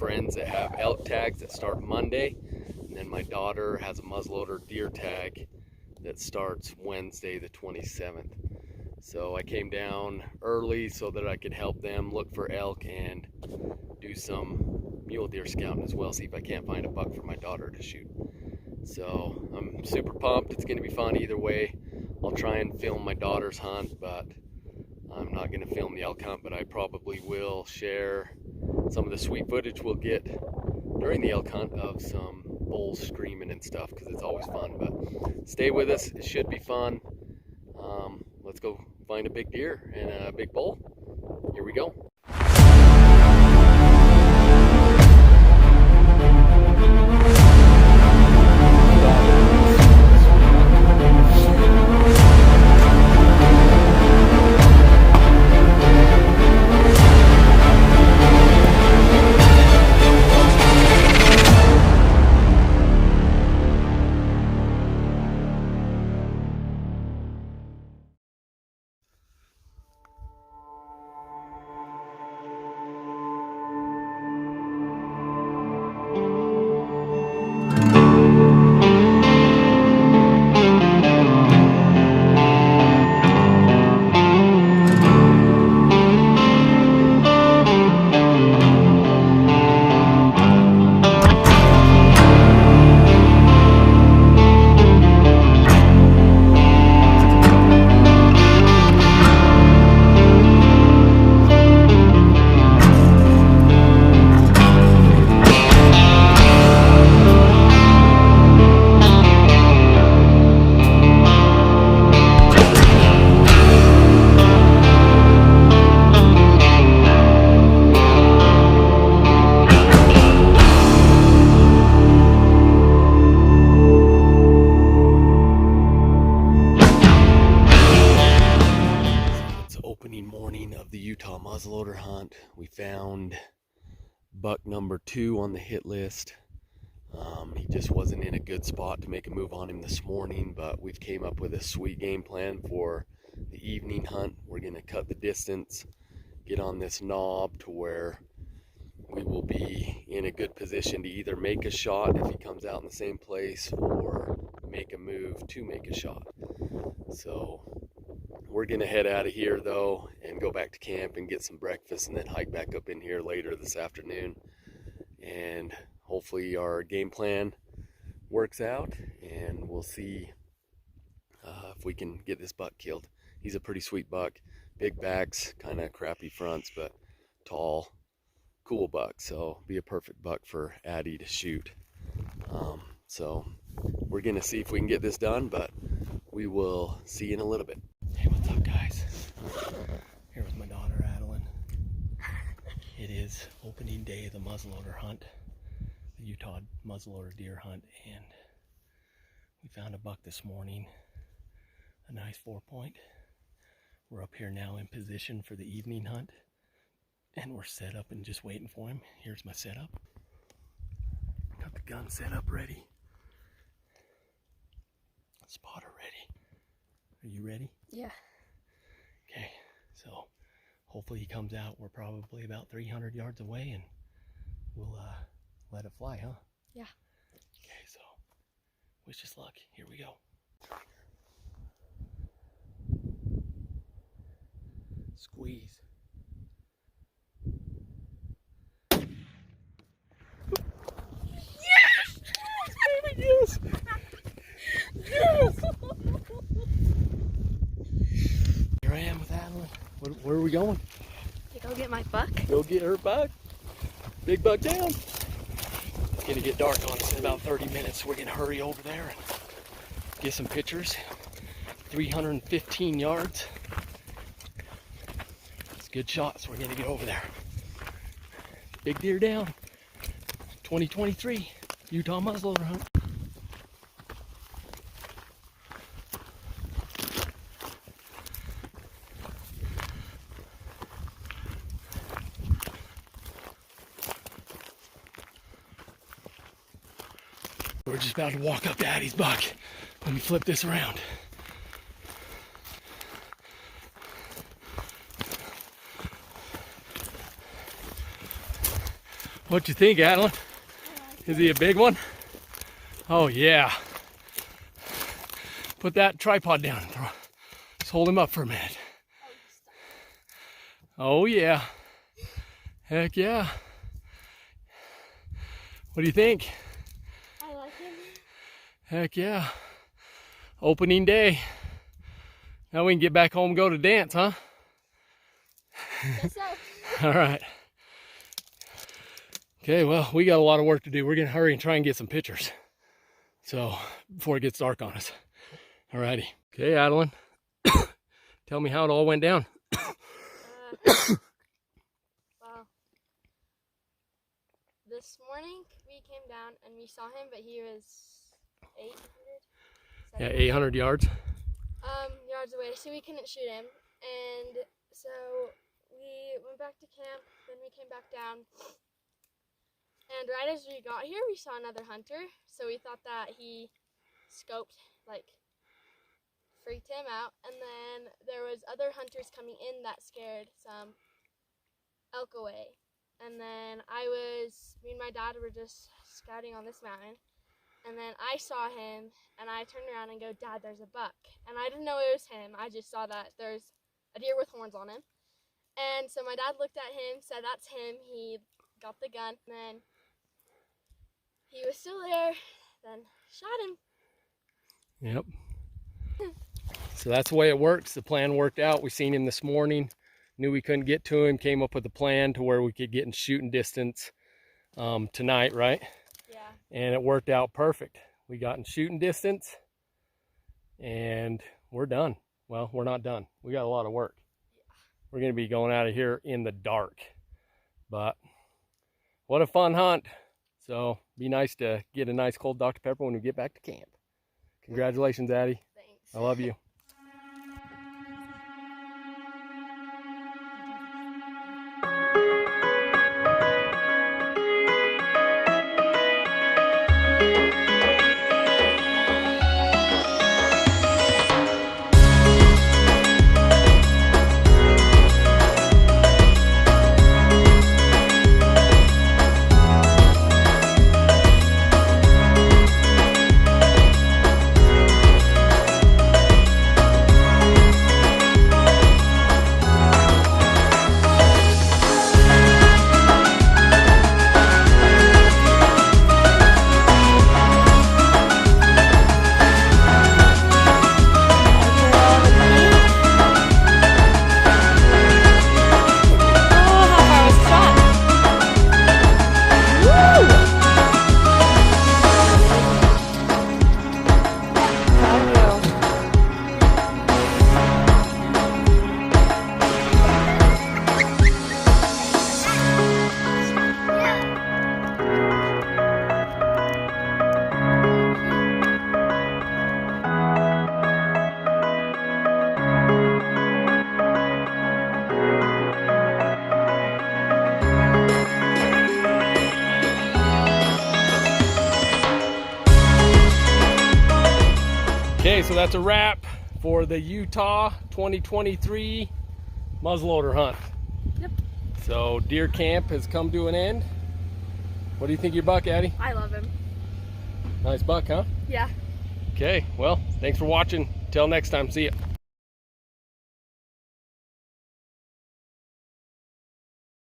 friends that have elk tags that start Monday, and then my daughter has a muzzleloader deer tag that starts Wednesday the 27th. So I came down early so that I could help them look for elk and do some mule deer scouting as well, see if I can't find a buck for my daughter to shoot. So I'm super pumped. It's gonna be fun either way. I'll try and film my daughter's hunt, but I'm not gonna film the elk hunt, but I probably will share some of the sweet footage we'll get during the elk hunt of some bulls screaming and stuff, because it's always fun. But stay with us, it should be fun. Let's go find a big deer and a big bull. Here we go. Morning of the Utah muzzleloader hunt. We found buck number 2 on the hit list. He just wasn't in a good spot to make a move on him this morning, but we've came up with a sweet game plan for the evening hunt. We're gonna cut the distance, get on this knob to where we will be in a good position to either make a shot if he comes out in the same place or make a move to make a shot. So we're gonna head out of here though and go back to camp and get some breakfast and then hike back up in here later this afternoon, and hopefully our game plan works out and we'll see if we can get this buck killed. He's a pretty sweet buck, big backs, kind of crappy fronts, but tall, cool buck, so be a perfect buck for Addi to shoot. So we're gonna see if we can get this done, but we will see you in a little bit. Hey, what's up guys? Here with my daughter Adeline. It is opening day of the muzzleloader hunt, the Utah muzzleloader deer hunt, and we found a buck this morning, a nice 4-point. We're up here now in position for the evening hunt, and we're set up and just waiting for him. Here's my setup. Got the gun set up ready. Spotter ready. Are you ready? Yeah. Okay, so hopefully he comes out. We're probably about 300 yards away and we'll let it fly, huh? Yeah. Okay, so wish us luck. Here we go. Squeeze. Yes! Baby, yes! Yes! Here I am with Adeline. Where are we going? To go get my buck. Go get her buck. Big buck down. It's gonna get dark on us in about 30 minutes. We're gonna hurry over there and get some pictures. 315 yards. It's a good shot, so we're gonna get over there. Big deer down. 2023 Utah muzzleloader hunt. We're just about to walk up to Addi's buck. Let me flip this around. What you think, Adeline? Is he a big one? Oh yeah. Put that tripod down and throw. Just hold him up for a minute. Oh yeah. Heck yeah. What do you think? I like him. Heck yeah. Opening day. Now we can get back home and go to dance, huh? Guess so. All right. Okay, well, we got a lot of work to do. We're gonna hurry and try and get some pictures. So, before it gets dark on us. All righty. Okay, Adeline. Tell me how it all went down. Well, this morning we came down and we saw him, but he was 800. Yeah, 800 yards. Yards away, so we couldn't shoot him. And so we went back to camp, then we came back down. And right as we got here, we saw another hunter. So we thought that he scoped, freaked him out. And then there was other hunters coming in that scared some elk away. And then me and my dad were just scouting on this mountain. And then I saw him, and I turned around and go, Dad, there's a buck. And I didn't know it was him. I just saw that there's a deer with horns on him. And so my dad looked at him, said, that's him. He got the gun, and then he was still there, then shot him. Yep. So that's the way it works. The plan worked out. We seen him this morning. Knew we couldn't get to him. Came up with a plan to where we could get in shooting distance tonight, right? Yeah. And it worked out perfect. We got in shooting distance and we're done. Well, we're not done. We got a lot of work. Yeah. We're going to be going out of here in the dark. But what a fun hunt. So be nice to get a nice cold Dr. Pepper when we get back to camp. Congratulations, Addi. Thanks. I love you. Okay, so that's a wrap for the Utah 2023 muzzleloader hunt. Yep. So deer camp has come to an end. What do you think of your buck, Addi? I love him. Nice buck, huh? Yeah. Okay, well, thanks for watching. Till next time, see ya.